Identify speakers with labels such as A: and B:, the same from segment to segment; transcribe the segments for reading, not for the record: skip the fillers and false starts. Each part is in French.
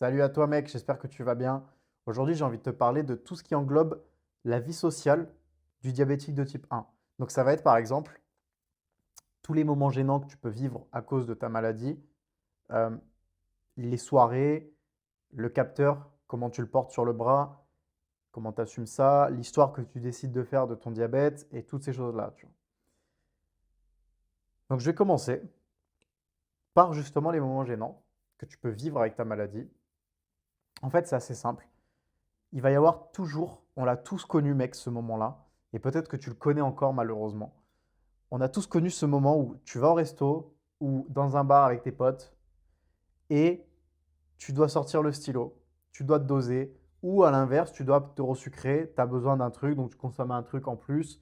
A: Salut à toi mec, j'espère que tu vas bien. Aujourd'hui, j'ai envie de te parler de tout ce qui englobe la vie sociale du diabétique de type 1. Donc ça va être par exemple tous les moments gênants que tu peux vivre à cause de ta maladie, euh, les soirées, le capteur, comment tu le portes sur le bras, comment tu assumes ça, l'histoire que tu décides de faire de ton diabète et toutes ces choses-là, tu vois. Donc je vais commencer par justement les moments gênants que tu peux vivre avec ta maladie. En fait, c'est assez simple. Il va y avoir toujours, on l'a tous connu, mec, ce moment-là, et peut-être que tu le connais encore malheureusement. On a tous connu ce moment où tu vas au resto ou dans un bar avec tes potes et tu dois sortir le stylo, tu dois te doser, ou à l'inverse, tu dois te resucrer, tu as besoin d'un truc, donc tu consommes un truc en plus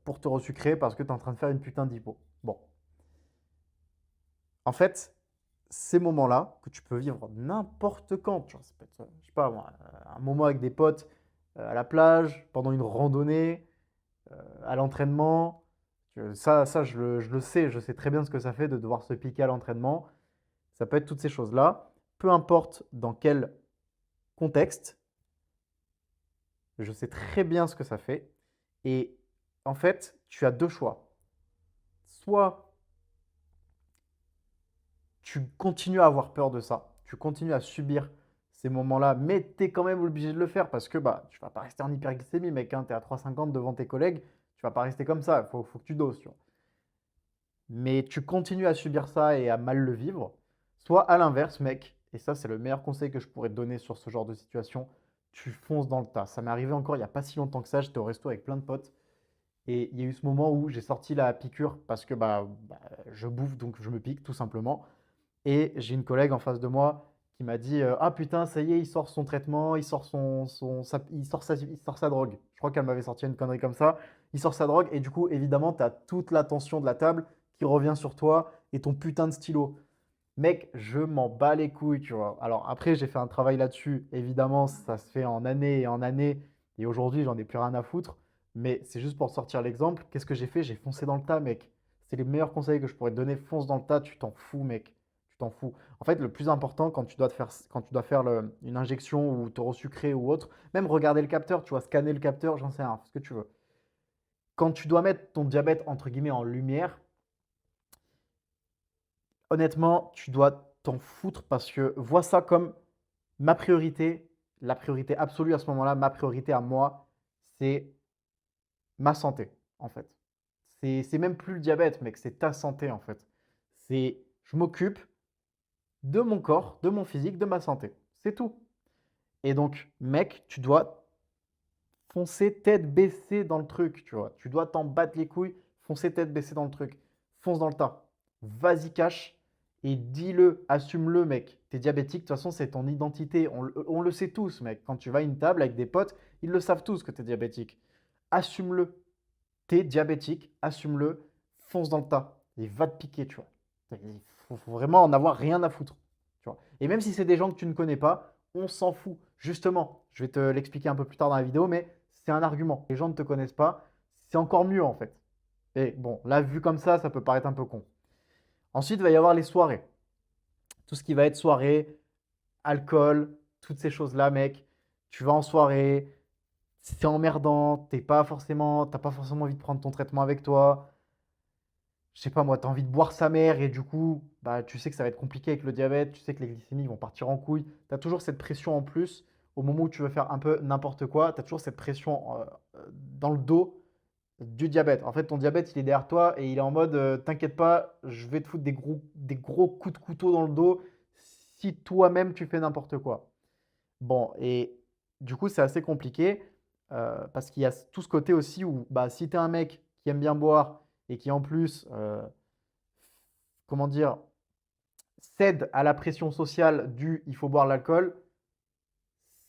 A: pour te resucrer parce que tu es en train de faire une putain d'hypo. Bon, en fait, ces moments-là que tu peux vivre n'importe quand, tu vois, ça peut être, je sais pas moi, un moment avec des potes à la plage, pendant une randonnée, à l'entraînement. Ça je le sais, je sais très bien ce que ça fait de devoir se piquer à l'entraînement. Ça peut être toutes ces choses-là. Peu importe dans quel contexte, je sais très bien ce que ça fait. Et en fait, tu as deux choix. Soit tu continues à avoir peur de ça, tu continues à subir ces moments-là, mais tu es quand même obligé de le faire parce que bah, tu vas pas rester en hyperglycémie, mec. Hein, tu es à 3,50 devant tes collègues, tu vas pas rester comme ça. Il faut que tu doses. Tu vois. Mais tu continues à subir ça et à mal le vivre. Soit à l'inverse, mec, et ça c'est le meilleur conseil que je pourrais te donner sur ce genre de situation, tu fonces dans le tas. Ça m'est arrivé encore il n'y a pas si longtemps que ça, j'étais au resto avec plein de potes et il y a eu ce moment où j'ai sorti la piqûre parce que je bouffe donc je me pique tout simplement. Et j'ai une collègue en face de moi qui m'a dit ah putain, ça y est, il sort son traitement, il sort, il sort sa drogue. Je crois qu'elle m'avait sorti une connerie comme ça. Il sort sa drogue, et du coup, évidemment, tu as toute l'attention de la table qui revient sur toi et ton putain de stylo. Mec, je m'en bats les couilles, tu vois. Alors après, j'ai fait un travail là-dessus. Évidemment, ça se fait en années et en années. Et aujourd'hui, j'en ai plus rien à foutre. Mais c'est juste pour sortir l'exemple. Qu'est-ce que j'ai fait? J'ai foncé dans le tas, mec. C'est les meilleurs conseils que je pourrais te donner. Fonce dans le tas, tu t'en fous, mec. Tu t'en fous. En fait, le plus important quand tu dois faire une injection ou te resucrer ou autre, même regarder le capteur, tu vois, scanner le capteur, j'en sais rien, ce que tu veux. Quand tu dois mettre ton diabète entre guillemets en lumière, honnêtement, tu dois t'en foutre parce que vois ça comme ma priorité, la priorité absolue à ce moment-là, ma priorité à moi, c'est ma santé, en fait. C'est même plus le diabète, mec, c'est ta santé, en fait. C'est je m'occupe de mon corps, de mon physique, de ma santé. C'est tout. Et donc, mec, tu dois foncer tête baissée dans le truc, tu vois. Tu dois t'en battre les couilles, foncer tête baissée dans le truc. Fonce dans le tas. Vas-y, cache et dis-le, assume-le, mec. T'es diabétique, de toute façon, c'est ton identité. On le sait tous, mec. Quand tu vas à une table avec des potes, ils le savent tous que t'es diabétique. Assume-le. T'es diabétique, assume-le, fonce dans le tas. Et va te piquer, tu vois. Il faut vraiment en avoir rien à foutre. Tu vois. Et même si c'est des gens que tu ne connais pas, on s'en fout. Justement, je vais te l'expliquer un peu plus tard dans la vidéo, mais c'est un argument. Les gens ne te connaissent pas, c'est encore mieux en fait. Et bon, là, vu comme ça peut paraître un peu con. Ensuite, il va y avoir les soirées. Tout ce qui va être soirée, alcool, toutes ces choses-là, mec. Tu vas en soirée, c'est emmerdant, t'as pas forcément envie de prendre ton traitement avec toi. Je sais pas moi, tu as envie de boire sa mère et du coup, bah, tu sais que ça va être compliqué avec le diabète, tu sais que les glycémies vont partir en couille. Tu as toujours cette pression en plus au moment où tu veux faire un peu n'importe quoi, tu as toujours cette pression dans le dos du diabète. En fait, ton diabète, il est derrière toi et il est en mode t'inquiète pas, je vais te foutre des gros coups de couteau dans le dos si toi-même tu fais n'importe quoi. Bon, et du coup, c'est assez compliqué parce qu'il y a tout ce côté aussi où bah, si tu es un mec qui aime bien boire et qui en plus, comment dire, cède à la pression sociale du il faut boire l'alcool,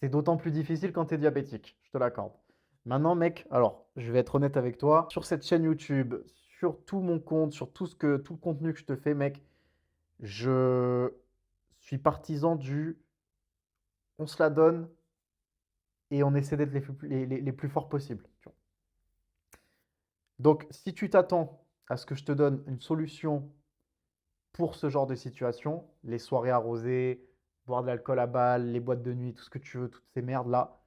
A: c'est d'autant plus difficile quand tu es diabétique, je te l'accorde. Maintenant, mec, alors, je vais être honnête avec toi, sur cette chaîne YouTube, sur tout mon compte, sur tout le contenu que je te fais, mec, je suis partisan du on se la donne et on essaie d'être les plus forts possibles. Tu vois. Donc, si tu t'attends à ce que je te donne une solution pour ce genre de situation, les soirées arrosées, boire de l'alcool à balles, les boîtes de nuit, tout ce que tu veux, toutes ces merdes-là,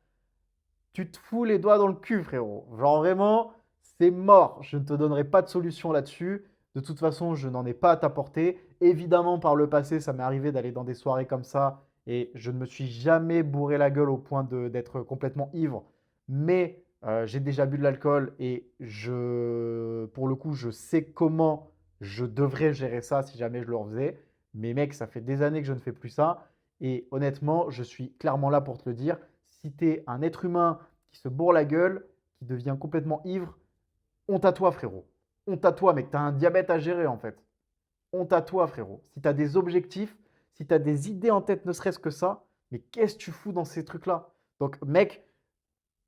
A: tu te fous les doigts dans le cul, frérot. Genre vraiment, c'est mort. Je ne te donnerai pas de solution là-dessus. De toute façon, je n'en ai pas à t'apporter. Évidemment, par le passé, ça m'est arrivé d'aller dans des soirées comme ça et je ne me suis jamais bourré la gueule au point d'être complètement ivre. Mais j'ai déjà bu de l'alcool et pour le coup, je sais comment je devrais gérer ça si jamais je le refaisais. Mais mec, ça fait des années que je ne fais plus ça. Et honnêtement, je suis clairement là pour te le dire. Si tu es un être humain qui se bourre la gueule, qui devient complètement ivre, honte à toi, frérot. Honte à toi, mec. Tu as un diabète à gérer, en fait. Honte à toi, frérot. Si tu as des objectifs, si tu as des idées en tête, ne serait-ce que ça, mais qu'est-ce que tu fous dans ces trucs-là? Donc, mec,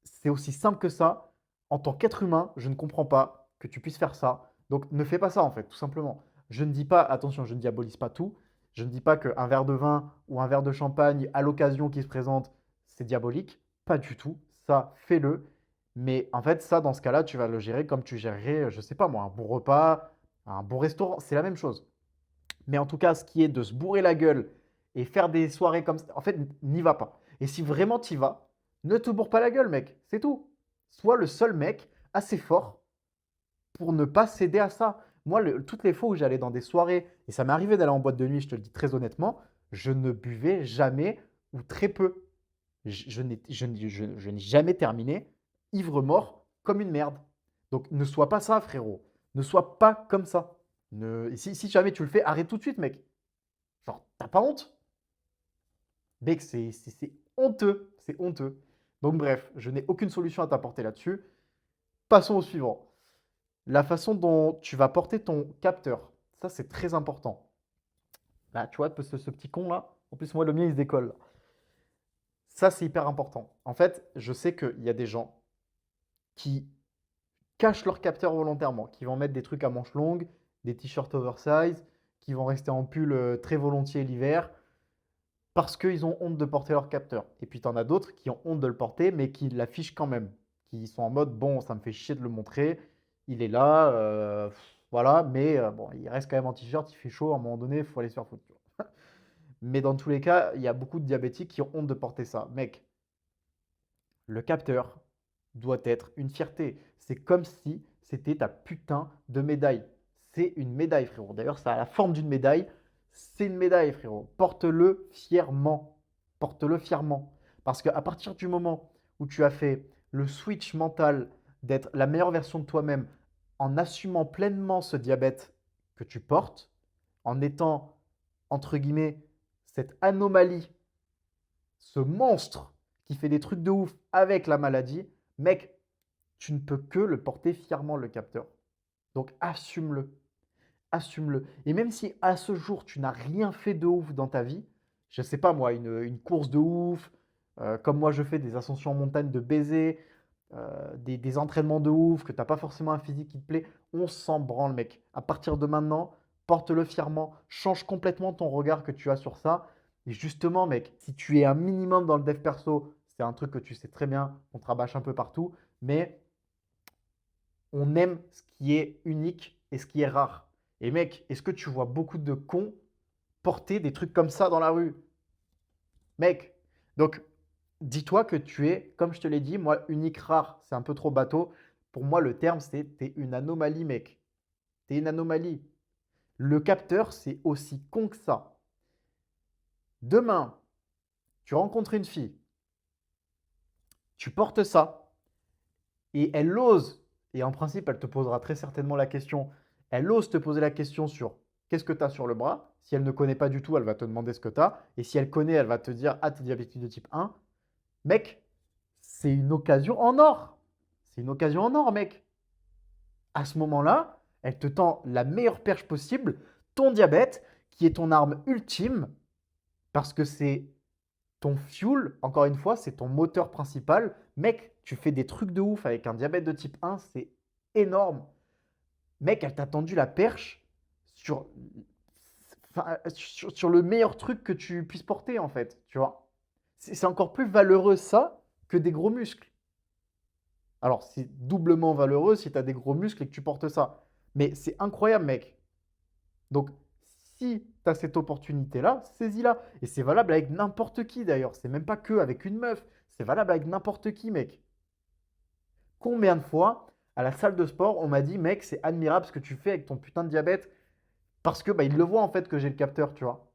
A: c'est aussi simple que ça. En tant qu'être humain, je ne comprends pas que tu puisses faire ça. Donc, ne fais pas ça, en fait, tout simplement. Je ne dis pas, attention, je ne diabolise pas tout. Je ne dis pas qu'un verre de vin ou un verre de champagne à l'occasion qui se présente, c'est diabolique. Pas du tout. Ça, fais-le. Mais en fait, ça, dans ce cas-là, tu vas le gérer comme tu gérerais, je sais pas moi, un bon repas, un bon restaurant. C'est la même chose. Mais en tout cas, ce qui est de se bourrer la gueule et faire des soirées comme ça, en fait, n'y va pas. Et si vraiment t'y vas, ne te bourre pas la gueule, mec. C'est tout. Sois le seul mec assez fort pour ne pas céder à ça. Moi, toutes les fois où j'allais dans des soirées, et ça m'est arrivé d'aller en boîte de nuit, je te le dis très honnêtement, je ne buvais jamais ou très peu. Je n'ai jamais terminé ivre-mort comme une merde. Donc ne sois pas ça, frérot. Ne sois pas comme ça. Si jamais tu le fais, arrête tout de suite, mec. Genre, t'as pas honte? Mec, c'est honteux. C'est honteux. Donc bref, je n'ai aucune solution à t'apporter là-dessus. Passons au suivant. La façon dont tu vas porter ton capteur. Ça, c'est très important. Là, tu vois, ce petit con là. En plus, moi, le mien, il se décolle, là. Ça, c'est hyper important. En fait, je sais qu'il y a des gens qui cachent leur capteur volontairement, qui vont mettre des trucs à manches longues, des t-shirts oversize, qui vont rester en pull très volontiers l'hiver, parce qu'ils ont honte de porter leur capteur. Et puis, tu en as d'autres qui ont honte de le porter, mais qui l'affichent quand même. Qui sont en mode, bon, ça me fait chier de le montrer, il est là, voilà, mais bon, il reste quand même en t-shirt, il fait chaud, à un moment donné, il faut aller se faire foutre. Mais dans tous les cas, il y a beaucoup de diabétiques qui ont honte de porter ça. Mec, le capteur doit être une fierté. C'est comme si c'était ta putain de médaille. C'est une médaille, frérot. D'ailleurs, ça a la forme d'une médaille. C'est une médaille, frérot. Porte-le fièrement. Porte-le fièrement. Parce qu'à partir du moment où tu as fait le switch mental d'être la meilleure version de toi-même en assumant pleinement ce diabète que tu portes, en étant, entre guillemets, cette anomalie, ce monstre qui fait des trucs de ouf avec la maladie, mec, tu ne peux que le porter fièrement, le capteur. Donc assume-le. Assume-le. Et même si à ce jour, tu n'as rien fait de ouf dans ta vie, je ne sais pas moi, une course de ouf, comme moi je fais des ascensions en montagne de baiser, des entraînements de ouf, que tu n'as pas forcément un physique qui te plaît, on s'en branle, mec. À partir de maintenant, porte-le fièrement, change complètement ton regard que tu as sur ça. Et justement, mec, si tu es un minimum dans le dev perso, c'est un truc que tu sais très bien, on te rabâche un peu partout, mais on aime ce qui est unique et ce qui est rare. Et mec, est-ce que tu vois beaucoup de cons porter des trucs comme ça dans la rue? Mec, donc dis-toi que tu es, comme je te l'ai dit, moi, unique, rare, c'est un peu trop bateau. Pour moi, le terme, c'est t'es une anomalie, mec. T'es une anomalie. Le capteur, c'est aussi con que ça. Demain, tu rencontres une fille, tu portes ça, et elle ose, et en principe, elle te posera très certainement la question, elle ose te poser la question sur qu'est-ce que tu as sur le bras. Si elle ne connaît pas du tout, elle va te demander ce que tu as. Et si elle connaît, elle va te dire, ah, tu es diabétique de type 1. Mec, c'est une occasion en or. C'est une occasion en or, mec. À ce moment-là, elle te tend la meilleure perche possible, ton diabète, qui est ton arme ultime, parce que c'est ton fuel, encore une fois, c'est ton moteur principal. Mec, tu fais des trucs de ouf avec un diabète de type 1, c'est énorme. Mec, elle t'a tendu la perche sur, sur le meilleur truc que tu puisses porter, en fait, tu vois. C'est encore plus valeureux ça que des gros muscles. Alors, c'est doublement valeureux si tu as des gros muscles et que tu portes ça. Mais c'est incroyable, mec. Donc, Si tu as cette opportunité-là, saisis-la. Et c'est valable avec n'importe qui d'ailleurs. C'est même pas que avec une meuf. C'est valable avec n'importe qui, mec. Combien de fois, à la salle de sport, on m'a dit, mec, c'est admirable ce que tu fais avec ton putain de diabète. Parce que bah, il le voit en fait que j'ai le capteur, tu vois.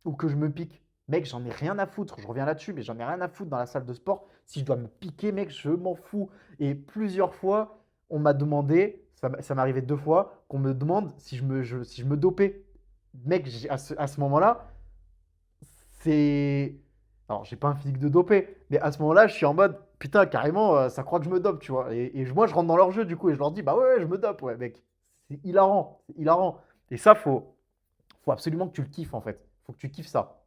A: Ou que je me pique. Mec, j'en ai rien à foutre. Je reviens là-dessus, mais j'en ai rien à foutre dans la salle de sport. Si je dois me piquer, mec, je m'en fous. Et plusieurs fois, on m'a demandé, ça m'est arrivé 2 fois, qu'on me demande si je me dopais. Mec, à ce moment-là, c'est. Alors, j'ai pas un physique de dopé, mais à ce moment-là, je suis en mode, putain, carrément, ça croit que je me dope, tu vois. Et moi, je rentre dans leur jeu, du coup, et je leur dis, bah ouais, je me dope, ouais, mec. C'est hilarant, c'est hilarant. Et ça, faut absolument que tu le kiffes, en fait. Faut que tu kiffes ça.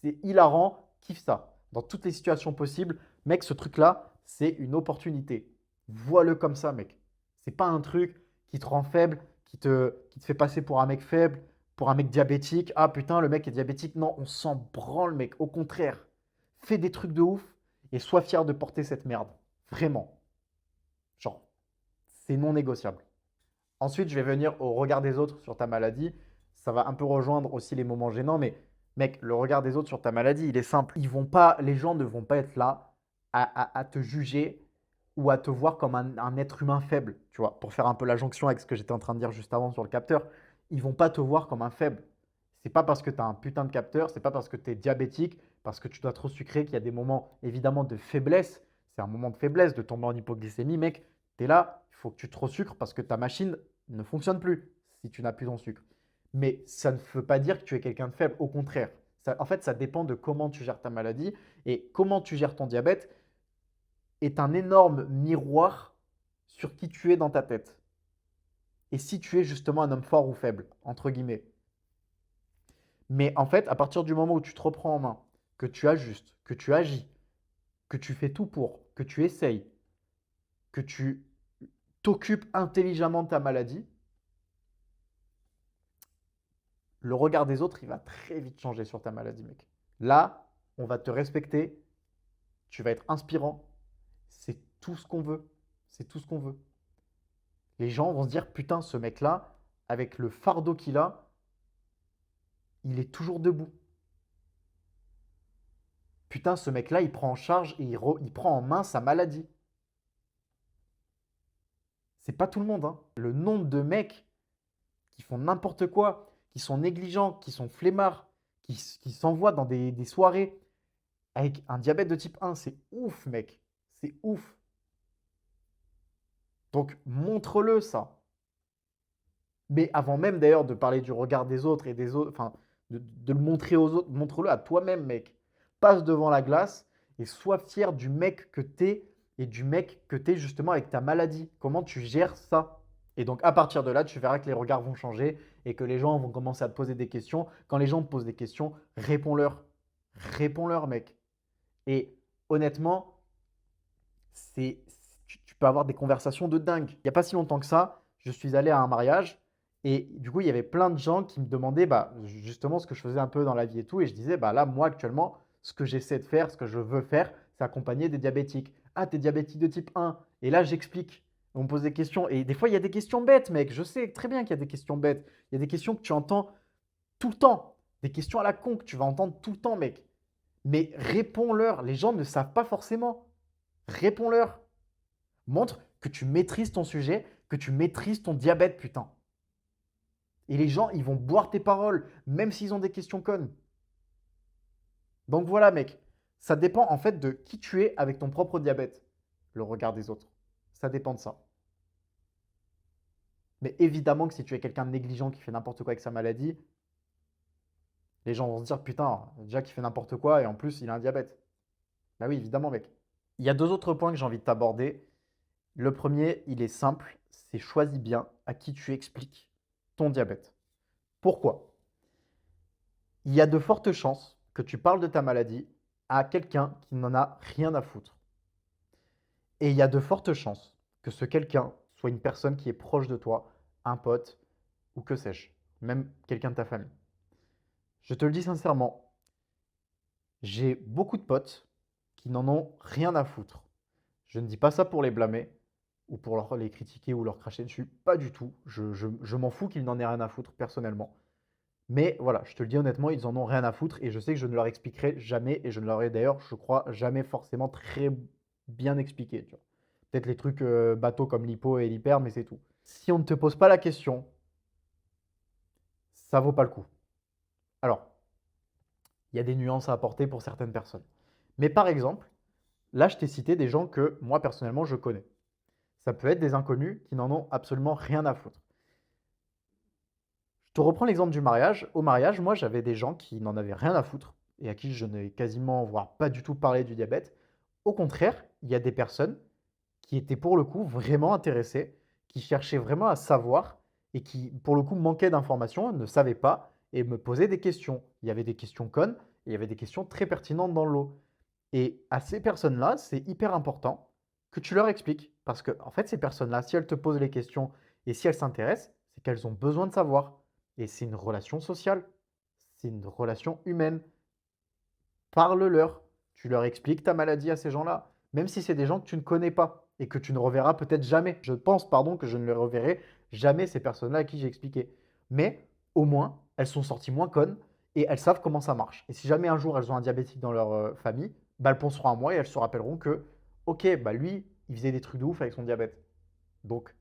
A: C'est hilarant, kiffe ça. Dans toutes les situations possibles, mec, ce truc-là, c'est une opportunité. Vois-le comme ça, mec. C'est pas un truc qui te rend faible, qui te fait passer pour un mec faible, pour un mec diabétique. Ah putain, le mec est diabétique. Non, on s'en branle, mec. Au contraire, fais des trucs de ouf et sois fier de porter cette merde. Vraiment. Genre, c'est non négociable. Ensuite, je vais venir au regard des autres sur ta maladie. Ça va un peu rejoindre aussi les moments gênants, mais mec, le regard des autres sur ta maladie, il est simple. Les gens ne vont pas être là à te juger ou à te voir comme un être humain faible, tu vois, pour faire un peu la jonction avec ce que j'étais en train de dire juste avant sur le capteur. Ils vont pas te voir comme un faible. C'est pas parce que tu as un putain de capteur, c'est pas parce que tu es diabétique, parce que tu dois trop sucrer qu'il y a des moments évidemment de faiblesse. C'est un moment de faiblesse de tomber en hypoglycémie, mec. Tu es là, il faut que tu trop sucres parce que ta machine ne fonctionne plus si tu n'as plus ton sucre. Mais ça ne veut pas dire que tu es quelqu'un de faible, au contraire. En fait, ça dépend de comment tu gères ta maladie et comment tu gères ton diabète est un énorme miroir sur qui tu es dans ta tête. Et si tu es justement un homme fort ou faible, entre guillemets. Mais en fait, à partir du moment où tu te reprends en main, que tu ajustes, que tu agis, que tu fais tout pour, que tu essayes, que tu t'occupes intelligemment de ta maladie, le regard des autres, il va très vite changer sur ta maladie, mec. Là, on va te respecter, tu vas être inspirant, c'est tout ce qu'on veut. C'est tout ce qu'on veut. Les gens vont se dire, putain, ce mec-là, avec le fardeau qu'il a, il est toujours debout. Putain, ce mec-là, il prend en charge et il prend en main sa maladie. C'est pas tout le monde, hein. Le nombre de mecs qui font n'importe quoi, qui sont négligents, qui sont flemmards, qui s'envoient dans des soirées avec un diabète de type 1, c'est ouf, mec. C'est ouf. Donc, montre-le ça. Mais avant même d'ailleurs de parler du regard des autres et des autres, enfin, de le montrer aux autres, montre-le à toi-même, mec. Passe devant la glace et sois fier du mec que t'es et du mec que t'es justement avec ta maladie. Comment tu gères ça? Et donc, à partir de là, tu verras que les regards vont changer et que les gens vont commencer à te poser des questions. Quand les gens te posent des questions, réponds-leur. Réponds-leur, mec. Et honnêtement, c'est, tu peux avoir des conversations de dingue. Il n'y a pas si longtemps que ça, je suis allé à un mariage et du coup, il y avait plein de gens qui me demandaient bah, justement ce que je faisais un peu dans la vie et tout. Et je disais, bah là, moi, actuellement, ce que j'essaie de faire, ce que je veux faire, c'est accompagner des diabétiques. Ah, t'es diabétique de type 1. Et là, j'explique. On me pose des questions. Et des fois, il y a des questions bêtes, mec. Je sais très bien qu'il y a des questions bêtes. Il y a des questions que tu entends tout le temps. Des questions à la con que tu vas entendre tout le temps, mec. Mais réponds-leur. Les gens ne savent pas forcément. Réponds-leur. Montre que tu maîtrises ton sujet, que tu maîtrises ton diabète, putain. Et les gens, ils vont boire tes paroles, même s'ils ont des questions connes. Donc voilà, mec. Ça dépend en fait de qui tu es avec ton propre diabète, le regard des autres. Ça dépend de ça. Mais évidemment que si tu es quelqu'un de négligent qui fait n'importe quoi avec sa maladie, les gens vont se dire putain, déjà qu'il fait n'importe quoi et en plus il a un diabète. Bah oui, évidemment, mec. Il y a deux autres points que j'ai envie de t'aborder. Le premier, il est simple, c'est choisis bien à qui tu expliques ton diabète. Pourquoi? Il y a de fortes chances que tu parles de ta maladie à quelqu'un qui n'en a rien à foutre. Et il y a de fortes chances que ce quelqu'un soit une personne qui est proche de toi, un pote ou que sais-je, même quelqu'un de ta famille. Je te le dis sincèrement, j'ai beaucoup de potes qui n'en ont rien à foutre. Je ne dis pas ça pour les blâmer ou pour les critiquer ou leur cracher dessus, pas du tout. Je m'en fous qu'ils n'en aient rien à foutre personnellement. Mais voilà, je te le dis honnêtement, ils en ont rien à foutre et je sais que je ne leur expliquerai jamais et je ne leur ai d'ailleurs, je crois, jamais forcément très bien expliqué, tu vois? Peut-être les trucs, bateaux comme l'hypo et l'hyper, mais c'est tout. Si on ne te pose pas la question, ça vaut pas le coup. Alors, il y a des nuances à apporter pour certaines personnes. Mais par exemple, là, je t'ai cité des gens que moi, personnellement, je connais. Ça peut être des inconnus qui n'en ont absolument rien à foutre. Je te reprends l'exemple du mariage. Au mariage, moi, j'avais des gens qui n'en avaient rien à foutre et à qui je n'ai quasiment, voire pas du tout parlé du diabète. Au contraire, il y a des personnes qui étaient pour le coup vraiment intéressées, qui cherchaient vraiment à savoir et qui, pour le coup, manquaient d'informations, ne savaient pas et me posaient des questions. Il y avait des questions connes et il y avait des questions très pertinentes dans le lot. Et à ces personnes-là, c'est hyper important que tu leur expliques. Parce que, en fait, ces personnes-là, si elles te posent les questions et si elles s'intéressent, c'est qu'elles ont besoin de savoir. Et c'est une relation sociale, c'est une relation humaine. Parle-leur. Tu leur expliques ta maladie à ces gens-là, même si c'est des gens que tu ne connais pas et que tu ne reverras peut-être jamais. Je pense, pardon, que je ne les reverrai jamais, ces personnes-là à qui j'ai expliqué. Mais au moins, elles sont sorties moins connes et elles savent comment ça marche. Et si jamais un jour elles ont un diabétique dans leur famille, bah, elles penseront à moi et elles se rappelleront que, ok, bah lui, il faisait des trucs de ouf avec son diabète. Donc,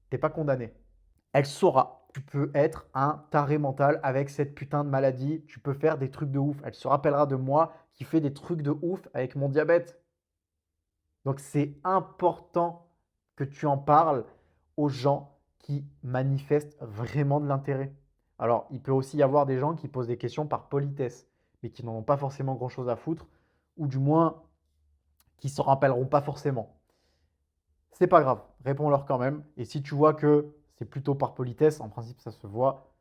A: t'es pas condamné. Elle saura. Tu peux être un taré mental avec cette putain de maladie. Tu peux faire des trucs de ouf. Elle se rappellera de moi qui fais des trucs de ouf avec mon diabète. Donc c'est important que tu en parles aux gens qui manifestent vraiment de l'intérêt. Alors, il peut aussi y avoir des gens qui posent des questions par politesse, mais qui n'en ont pas forcément grand-chose à foutre, ou du moins qui ne s'en rappelleront pas forcément. C'est pas grave, réponds-leur quand même. Et si tu vois que c'est plutôt par politesse, en principe ça se voit,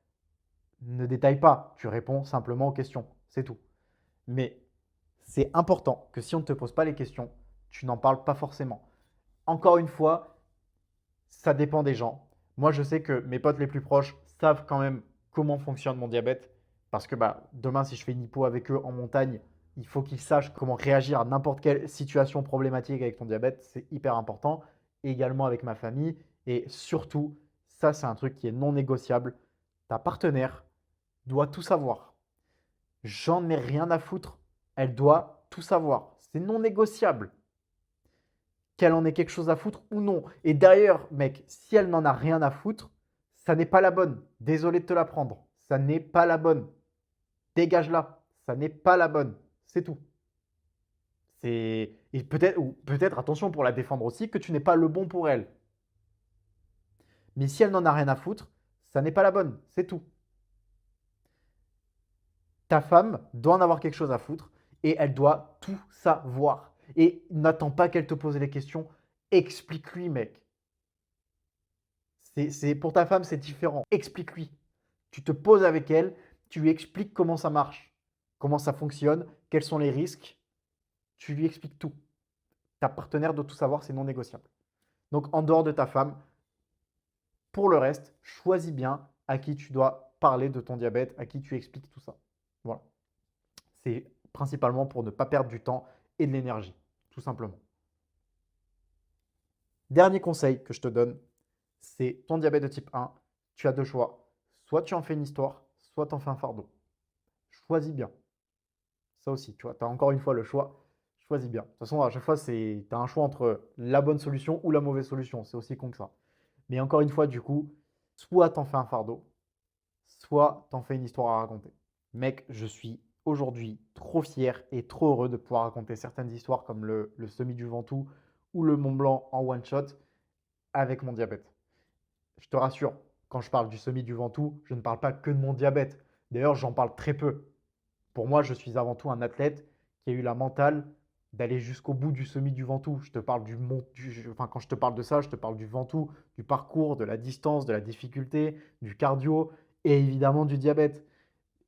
A: ne détaille pas, tu réponds simplement aux questions, c'est tout. Mais c'est important que si on ne te pose pas les questions, tu n'en parles pas forcément. Encore une fois, ça dépend des gens. Moi, je sais que mes potes les plus proches savent quand même comment fonctionne mon diabète. Parce que bah, demain, si je fais une hypo avec eux en montagne, il faut qu'ils sachent comment réagir à n'importe quelle situation problématique avec ton diabète. C'est hyper important. Également avec ma famille. Et surtout, ça, c'est un truc qui est non négociable. Ta partenaire doit tout savoir. J'en ai rien à foutre. Elle doit tout savoir. C'est non négociable. Qu'elle en ait quelque chose à foutre ou non. Et d'ailleurs, mec, si elle n'en a rien à foutre, ça n'est pas la bonne. Désolé de te l'apprendre. Ça n'est pas la bonne. Dégage-la. Ça n'est pas la bonne. C'est tout. Et peut-être, ou peut-être, attention pour la défendre aussi, que tu n'es pas le bon pour elle. Mais si elle n'en a rien à foutre, ça n'est pas la bonne. C'est tout. Ta femme doit en avoir quelque chose à foutre et elle doit tout savoir. Et n'attends pas qu'elle te pose les questions. Explique-lui, mec. Pour ta femme, c'est différent. Explique-lui. Tu te poses avec elle, tu lui expliques comment ça marche, comment ça fonctionne, quels sont les risques. Tu lui expliques tout. Ta partenaire doit tout savoir, c'est non négociable. Donc, en dehors de ta femme, pour le reste, choisis bien à qui tu dois parler de ton diabète, à qui tu expliques tout ça. Voilà. C'est principalement pour ne pas perdre du temps et de l'énergie, tout simplement. Dernier conseil que je te donne, c'est ton diabète de type 1. Tu as deux choix. Soit tu en fais une histoire, soit tu en fais un fardeau. Choisis bien. Ça aussi, tu vois, tu as encore une fois le choix. Choisis bien. De toute façon, à chaque fois, tu as un choix entre la bonne solution ou la mauvaise solution. C'est aussi con que ça. Mais encore une fois, du coup, soit t'en fais un fardeau, soit t'en fais une histoire à raconter. Mec, je suis aujourd'hui trop fier et trop heureux de pouvoir raconter certaines histoires comme le semi du Ventoux ou le Mont Blanc en one shot avec mon diabète. Je te rassure, quand je parle du semi du Ventoux, je ne parle pas que de mon diabète. D'ailleurs, j'en parle très peu. Pour moi, je suis avant tout un athlète qui a eu la mentale d'aller jusqu'au bout du semi du Ventoux. Je te parle enfin, quand je te parle de ça, je te parle du Ventoux, du parcours, de la distance, de la difficulté, du cardio et évidemment du diabète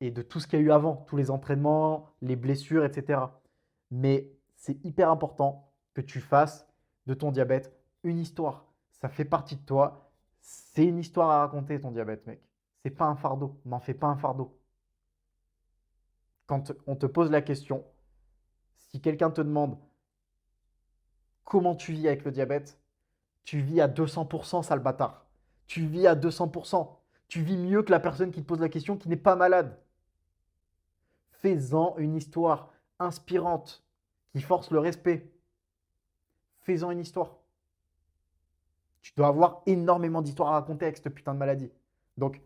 A: et de tout ce qu'il y a eu avant, tous les entraînements, les blessures, etc. Mais c'est hyper important que tu fasses de ton diabète une histoire. Ça fait partie de toi. C'est une histoire à raconter, ton diabète, mec. C'est pas un fardeau. N'en fais pas un fardeau. Quand on te pose la question, si quelqu'un te demande comment tu vis avec le diabète, tu vis à 200%, sale bâtard. Tu vis à 200%. Tu vis mieux que la personne qui te pose la question qui n'est pas malade. Fais-en une histoire inspirante qui force le respect. Fais-en une histoire. Tu dois avoir énormément d'histoires à raconter avec cette putain de maladie. Donc,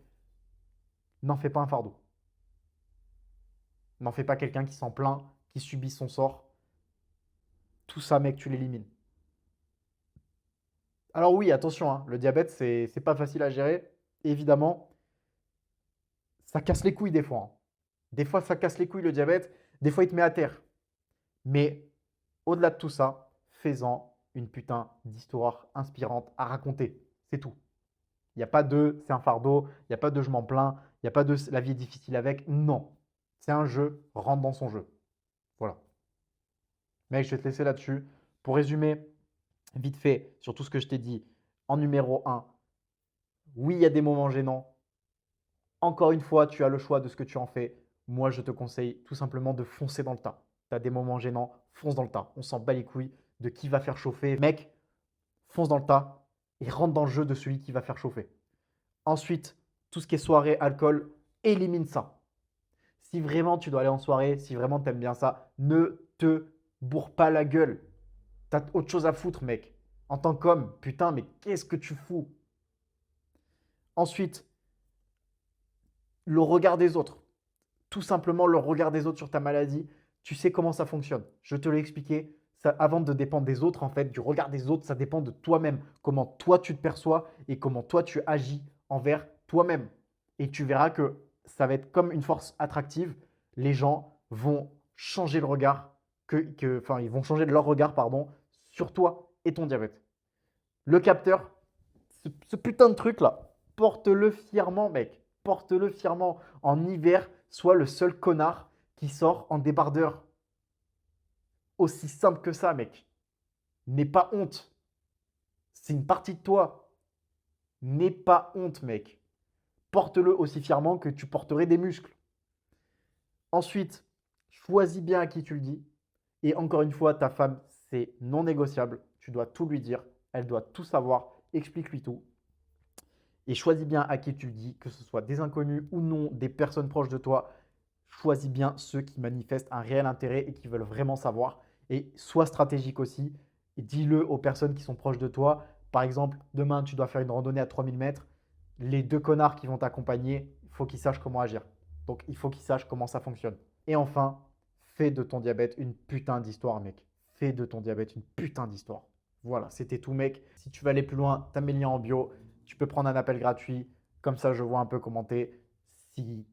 A: n'en fais pas un fardeau. N'en fais pas quelqu'un qui s'en plaint, qui subit son sort. Tout ça, mec, tu l'élimines. Alors oui, attention, hein, le diabète, c'est pas facile à gérer. Évidemment, ça casse les couilles des fois, hein. Des fois, ça casse les couilles le diabète. Des fois, il te met à terre. Mais au-delà de tout ça, fais-en une putain d'histoire inspirante à raconter. C'est tout. Il n'y a pas de c'est un fardeau, il n'y a pas de je m'en plains, il n'y a pas de la vie est difficile avec. Non. C'est un jeu, rentre dans son jeu. Voilà. Mec, je vais te laisser là-dessus. Pour résumer, vite fait, sur tout ce que je t'ai dit, en numéro un, oui, il y a des moments gênants. Encore une fois, tu as le choix de ce que tu en fais. Moi, je te conseille tout simplement de foncer dans le tas. Tu as des moments gênants, fonce dans le tas. On s'en bat les couilles de qui va faire chauffer. Mec, fonce dans le tas et rentre dans le jeu de celui qui va faire chauffer. Ensuite, tout ce qui est soirée, alcool, élimine ça. Si vraiment tu dois aller en soirée, si vraiment tu aimes bien ça, ne te bourre pas la gueule. T'as autre chose à foutre, mec. En tant qu'homme, putain, mais qu'est-ce que tu fous? Ensuite, le regard des autres. Tout simplement, le regard des autres sur ta maladie. Tu sais comment ça fonctionne. Je te l'ai expliqué. Ça, avant de dépendre des autres, en fait, du regard des autres, ça dépend de toi-même. Comment toi tu te perçois et comment toi tu agis envers toi-même. Et tu verras que ça va être comme une force attractive. Les gens vont changer le regard, enfin, ils vont changer de leur regard, pardon, sur toi et ton diabète. Le capteur, ce putain de truc là, porte-le fièrement, mec. Porte-le fièrement. En hiver, sois le seul connard qui sort en débardeur. Aussi simple que ça, mec. N'aie pas honte. C'est une partie de toi. N'aie pas honte, mec. Porte-le aussi fièrement que tu porterais des muscles. Ensuite, choisis bien à qui tu le dis. Et encore une fois, ta femme, c'est non négociable. Tu dois tout lui dire. Elle doit tout savoir. Explique-lui tout. Et choisis bien à qui tu le dis, que ce soit des inconnus ou non, des personnes proches de toi. Choisis bien ceux qui manifestent un réel intérêt et qui veulent vraiment savoir. Et sois stratégique aussi. Et dis-le aux personnes qui sont proches de toi. Par exemple, demain, tu dois faire une randonnée à 3000 mètres. Les deux connards qui vont t'accompagner, il faut qu'ils sachent comment agir. Donc, il faut qu'ils sachent comment ça fonctionne. Et enfin, fais de ton diabète une putain d'histoire, mec. Fais de ton diabète une putain d'histoire. Voilà, c'était tout, mec. Si tu veux aller plus loin, t'as mes liens en bio. Tu peux prendre un appel gratuit. Comme ça, je vois un peu comment t'es. Si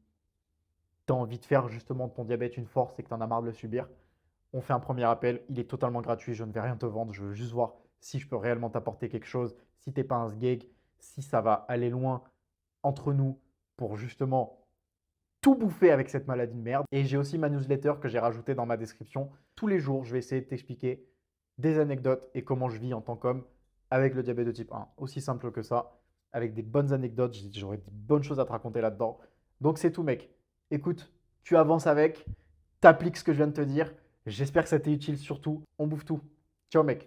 A: tu as envie de faire justement de ton diabète une force et que tu en as marre de le subir, on fait un premier appel. Il est totalement gratuit. Je ne vais rien te vendre. Je veux juste voir si je peux réellement t'apporter quelque chose. Si tu n'es pas un sgeg, si ça va aller loin entre nous pour justement tout bouffer avec cette maladie de merde. Et j'ai aussi ma newsletter que j'ai rajoutée dans ma description. Tous les jours, je vais essayer de t'expliquer des anecdotes et comment je vis en tant qu'homme avec le diabète de type 1. Aussi simple que ça, avec des bonnes anecdotes. J'aurai des bonnes choses à te raconter là-dedans. Donc c'est tout, mec. Écoute, tu avances avec, t'appliques ce que je viens de te dire. J'espère que ça t'est utile surtout. On bouffe tout. Ciao, mec.